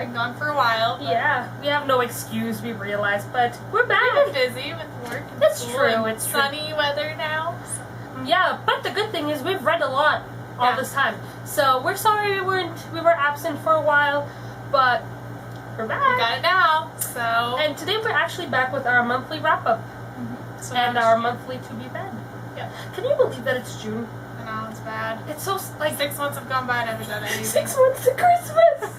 been gone for a while. Yeah, we have no excuse, we realize, but we're back. We've been busy with work and It's school true, and it's true. sunny weather now. Yeah, but the good thing is we've read a lot all this time. So we're sorry we were absent for a while, but we're back. We got it now, so. And today we're actually back with our monthly wrap-up So and our monthly to be read. Yeah. Can you believe that it's June? I know, it's bad. It's so, like, 6 months have gone by and I haven't done anything. 6 months to Christmas!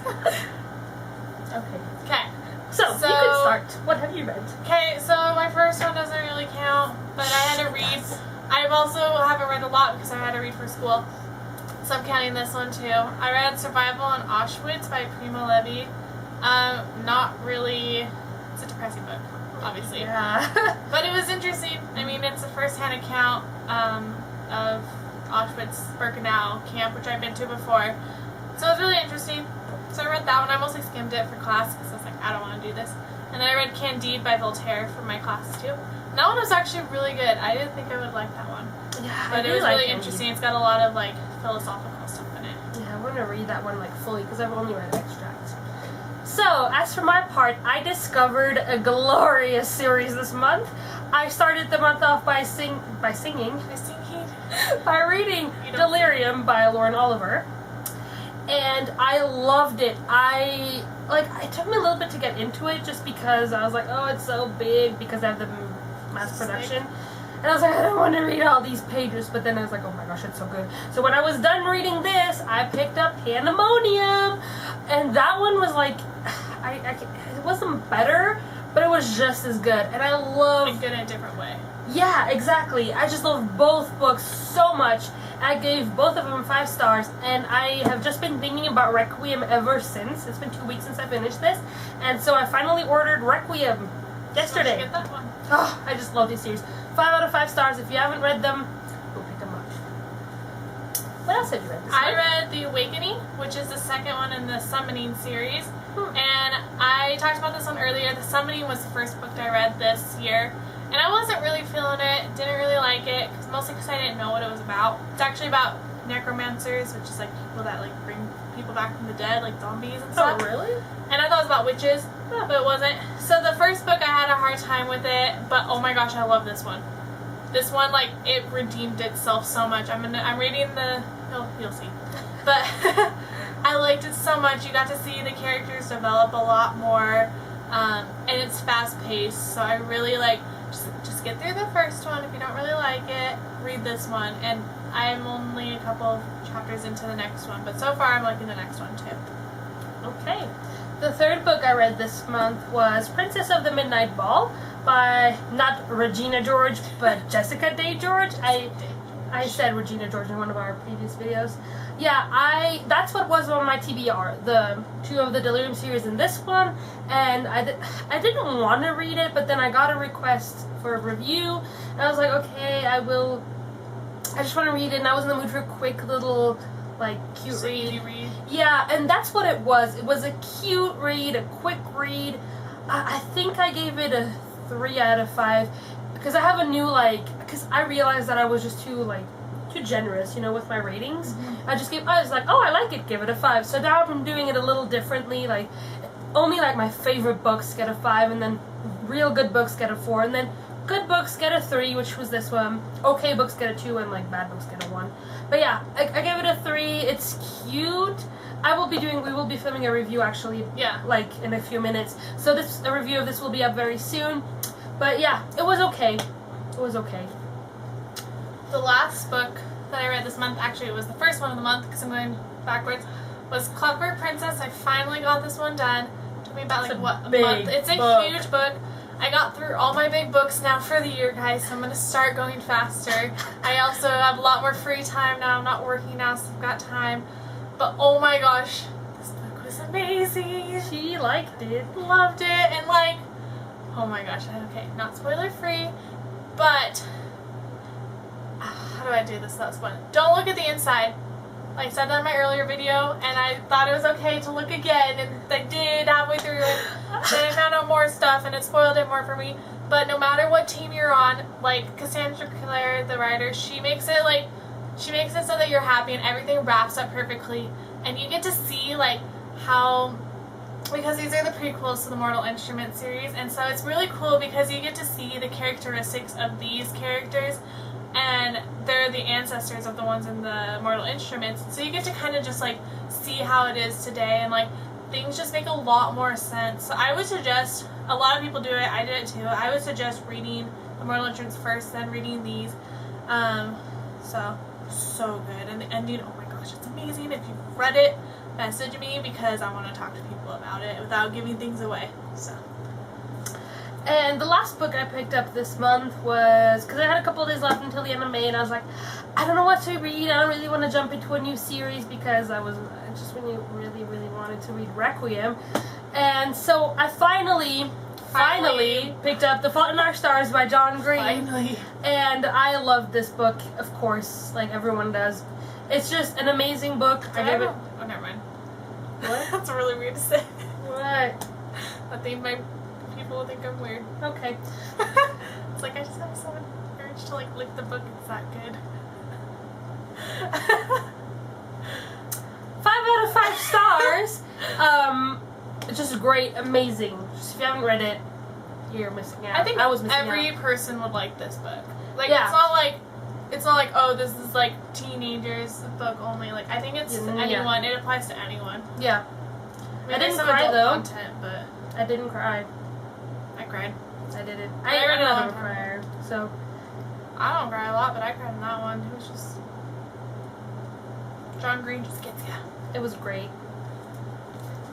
Okay. Okay. So, you can start. What have you read? Okay, so my first one doesn't really count, but I had to read. I've also haven't read a lot because I had to read for school. So I'm counting this one too. I read Survival in Auschwitz by Primo Levi. Not really, it's a depressing book, obviously. Yeah. But it was interesting. I mean, it's a first-hand account of Auschwitz-Birkenau camp, which I've been to before. So it was really interesting. So I read that one. I mostly skimmed it for class because I was like, I don't want to do this. And then I read Candide by Voltaire for my class too. And that one was actually really good. I didn't think I would like that one. Yeah, But it was really interesting. It's got a lot of like philosophical stuff in it. Yeah, I want to read that one like fully because I've only read extracts. So, as for my part, I discovered a glorious series this month. I started the month off by singing, by reading Delirium by Lauren Oliver, and I loved it. It took me a little bit to get into it just because I was like, oh, it's so big because I have the mass production. And I was like, I don't want to read all these pages, but then I was like, oh my gosh, it's so good. So when I was done reading this, I picked up Pandemonium, and that one was like, it wasn't better, but it was just as good. And I love... Good in a different way. Yeah, exactly. I just love both books so much. I gave both of them 5 stars, and I have just been thinking about Requiem ever since. It's been 2 weeks since I finished this, and so I finally ordered Requiem yesterday. Get that one. Oh, I just love this series. 5 out of 5 stars. If you haven't read them, go pick them up. What else have you read this month? I read The Awakening, which is the second one in the Summoning series. And I talked about this one earlier. The Summoning was the first book that I read this year. And I wasn't really feeling it, didn't really like it, mostly because I didn't know what it was about. It's actually about necromancers, which is like people that like bring people back from the dead, like zombies and stuff. Oh, really? And I thought it was about witches, but it wasn't. So the first book I had a hard time with it, but oh my gosh, I love this one. This one, like, it redeemed itself so much. I'm reading the, you'll see. But I liked it so much. You got to see the characters develop a lot more, and it's fast paced. So I really like, just get through the first one. If you don't really like it, read this one. And I'm only a couple chapters into the next one, but so far I'm liking the next one too. Okay. The third book I read this month was Princess of the Midnight Ball by, not Regina George, but Jessica Day George. I said Regina George in one of our previous videos. Yeah, that's what was on my TBR, the 2 of the Delirium series and this one, and I didn't want to read it, but then I got a request for a review, and I was like, okay, I just want to read it, and I was in the mood for a quick little, like, cute read. Yeah, and that's what it was. It was a cute read, a quick read. I think I gave it a 3 out of 5, because I have a new, because I realized that I was just too generous, with my ratings. I was like, oh, I like it, give it a 5. So now I'm doing it a little differently, only my favorite books get a 5, and then real good books get a 4, and then good books get a 3, which was this one. Okay books get a 2, and bad books get a 1. But yeah, I gave it a 3. It's cute. We will be filming a review actually, in a few minutes. So a review of this will be up very soon. But yeah, it was okay. It was okay. The last book that I read this month, actually it was the first one of the month because I'm going backwards, was Clockwork Princess. I finally got this one done. It took me about a month. It's a huge book. I got through all my big books now for the year, guys, so I'm going to start going faster. I also have a lot more free time now. I'm not working now, so I've got time. But oh my gosh, this book was amazing. She liked it. Loved it. And oh my gosh, okay, not spoiler free, but how do I do this without spoiling? Don't look at the inside. I said that in my earlier video, and I thought it was okay to look again, and I did halfway through it. Then I found out more stuff, and it spoiled it more for me. But no matter what team you're on, Cassandra Clare, the writer, she makes it so that you're happy, and everything wraps up perfectly, and you get to see how because these are the prequels to the Mortal Instruments series, and so it's really cool because you get to see the characteristics of these characters, and they're the ancestors of the ones in the Mortal Instruments, so you get to kind of just like see how it is today, and like things just make a lot more sense. So I would suggest, a lot of people do it, I did it too, I would suggest reading the Mortal Instruments first, then reading these. So good, and the ending, oh my gosh, it's amazing. If you've read it, message me because I want to talk to people about it without giving things away. So. And the last book I picked up this month was, because I had a couple of days left until the end of May, and I was like, I don't know what to read. I don't really want to jump into a new series because I just really wanted to read Requiem. And so I finally picked up The Fault in Our Stars by John Green. Finally. And I love this book, of course, like everyone does. It's just an amazing book. Oh, never mind. What? That's really weird to say. What? I think people will think I'm weird. Okay. It's like I just have so much urge to like lick the book. It's that good. 5 out of 5 stars. It's just great, amazing. Just if you haven't read it, you're missing out. I think was missing every out. person would like this book. Like Yeah. it's not like oh, this is like teenagers book only. Like I think it's anyone. It applies to anyone. Yeah. Maybe I didn't some cry adult though. content, but I didn't cry. I cried. I didn't. I read it a long I'm time a crier, so. I don't cry a lot, but I cried in that one. It was just John Green just gets ya. It was great.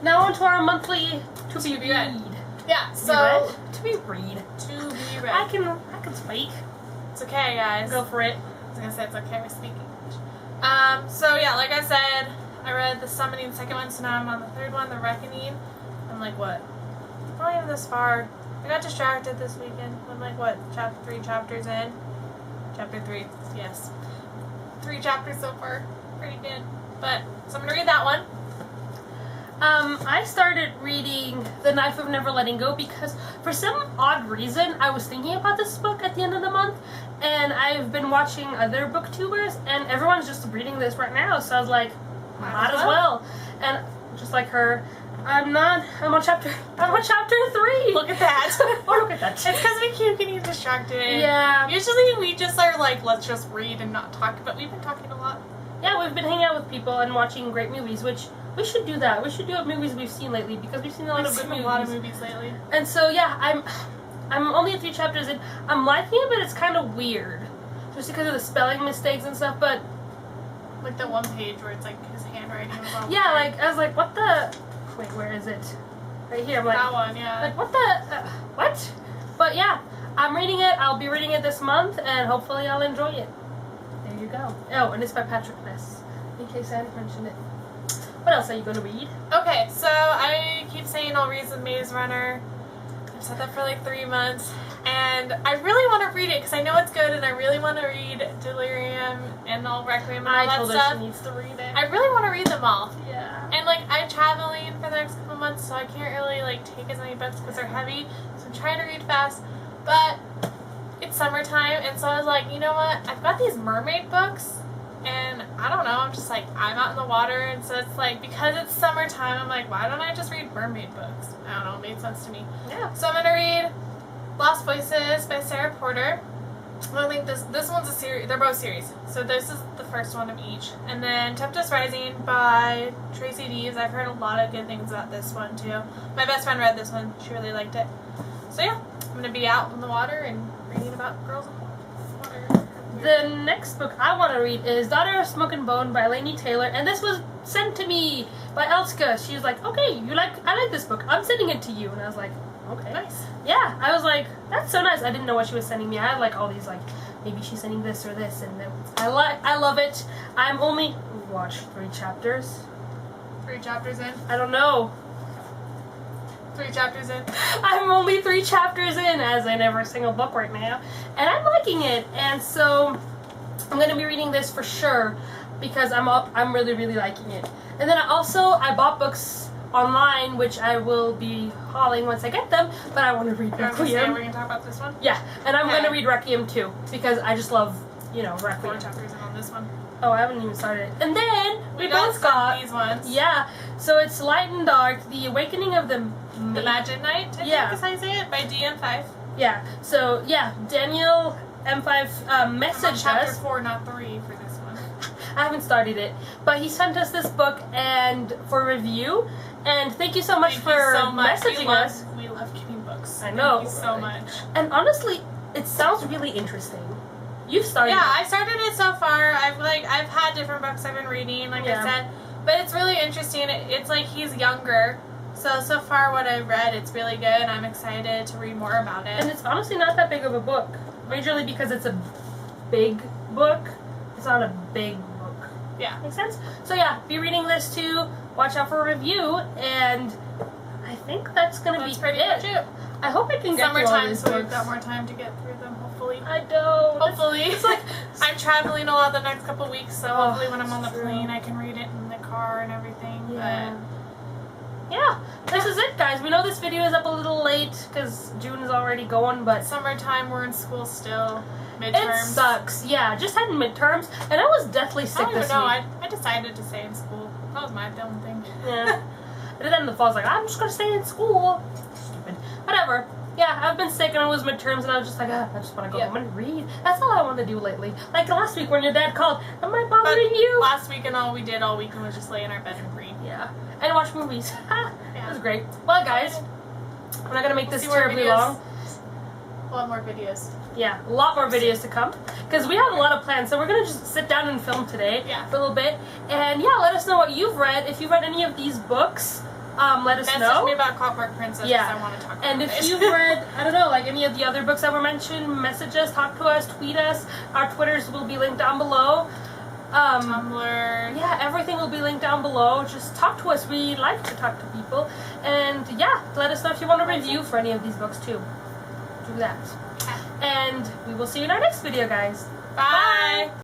Now on to our monthly to be read. Yeah. So to be read. To be read. I can speak. It's okay, guys. Go for it. I was gonna say it's okay, we're speaking. So yeah, like I said, I read the Summoning second one, so now I'm on the third one, the Reckoning. I'm like, what? I'm not even this far. I got distracted this weekend. I'm like, what? 3 chapters in? Chapter 3, yes. 3 chapters so far. Pretty good. But, so I'm gonna read that one. I started reading The Knife of Never Letting Go because for some odd reason I was thinking about this book at the end of the month, and I've been watching other booktubers and everyone's just reading this right now, so I was like, might as well. And just like her, I'm on chapter 3. Look at that. Oh, look at that. It's because we keep getting distracted. Yeah. Usually we just are like, let's just read and not talk, but we've been talking a lot. Yeah, we've been hanging out with people and watching great movies, which we should do that. We should do movies we've seen lately because we've seen a lot of good movies. A lot of movies lately. And so yeah, I'm only 3 chapters in. I'm liking it, but it's kind of weird, just because of the spelling mistakes and stuff. But like the one page where it's like his handwriting was all yeah, like I was like, what the? Wait, where is it? Right here. I'm like that one, yeah. Like what the? What? But yeah, I'm reading it. I'll be reading it this month, and hopefully I'll enjoy it. There you go. Oh, and it's by Patrick Ness, in case I hadn't mentioned it. What else are you going to read? Okay, so I keep saying I'll read The Maze Runner. I've said that for like 3 months. And I really want to read it because I know it's good, and I really want to read Delirium and all Requiem and all that stuff. I told her she needs to read it. I really want to read them all. Yeah. And like I'm traveling for the next couple months, so I can't really like take as many books because they're heavy. So I'm trying to read fast. But it's summertime, and so I was like, you know what? I've got these mermaid books. And I don't know, I'm just like, I'm out in the water, and so it's like, because it's summertime, I'm like, why don't I just read mermaid books? I don't know, it made sense to me. Yeah. So I'm gonna read Lost Voices by Sarah Porter. I think this one's a series, they're both series. So this is the first one of each. And then Tempest Rising by Tracy Deves. I've heard a lot of good things about this one too. My best friend read this one, she really liked it. So yeah, I'm gonna be out in the water and reading about girls in the water. The next book I want to read is Daughter of Smoke and Bone by Laini Taylor, and this was sent to me by Elska. She was like, okay, I like this book, I'm sending it to you. And I was like, okay. Nice. Yeah, I was like, that's so nice. I didn't know what she was sending me. I had like all these like, maybe she's sending this or this, and I love it. I'm only, watch 3 chapters. 3 chapters in? I don't know. 3 chapters in. I'm only 3 chapters in, as in every single book right now, and I'm liking it. And so I'm gonna be reading this for sure because I'm really liking it. And then I bought books online, which I will be hauling once I get them. But I want to read Requiem. We're gonna talk about this one. Yeah, and I'm gonna read Requiem too because I just love Requiem. 4 chapters in on this one. Oh, I haven't even started it. And then we both got these ones. Yeah, so it's Light and Dark, The Awakening of the Magic Knight, I think is how you say it, by DM5. Yeah, so yeah, Daniel M5 messaged I'm on chapter us. 4, not 3 for this one. I haven't started it, but he sent us this book and for review. And thank you so much for messaging us. We love getting books. I know. Thank you so much. And honestly, it sounds really interesting. You've started. Yeah, I started it so far. I've had different books I've been reading, like I said, but it's really interesting. It's like he's younger, so far what I've read, it's really good. And I'm excited to read more about it. And it's honestly not that big of a book, majorly because it's a big book. It's not a big book. Yeah, makes sense. So yeah, be reading this too. Watch out for a review, and I think that's gonna be pretty much it. I hope I can get through all these so books. we've got more time to get through them, hopefully. I know. Hopefully. It's like I'm traveling a lot the next couple weeks, so hopefully when I'm on the plane I can read it in the car and everything. Yeah. Yeah, this is it, guys. We know this video is up a little late because June is already going, but summertime, we're in school still. Midterms. It sucks. Yeah, just had midterms, and I was deathly sick this week. I decided to stay in school. That was my dumb thing. Yeah. And then in the fall, I was like, I'm just gonna stay in school. Stupid. Whatever. Yeah, I've been sick and it was midterms, and I was just like, I just want to go home and read. That's all I want to do lately. Like last week when your dad called, am I bothering you? Last week and all we did all weekend was just lay in our bed and read. Yeah. And watch movies. It was great. Well, guys, we're not gonna make this terribly long. We'll have more videos. Yeah, a lot more videos to come because we have a lot of plans. So we're gonna just sit down and film today for a little bit, and yeah, let us know what you've read. If you've read any of these books, let us know. Message me about Clockwork Princess. Yeah, I want to talk about and if you've read, I don't know, like any of the other books that were mentioned, message us, talk to us, tweet us. Our Twitters will be linked down below. Tumblr. Yeah, everything will be linked down below. Just talk to us. We like to talk to people, and yeah, let us know if you want a review for any of these books too. Do that. And we will see you in our next video, guys. Bye.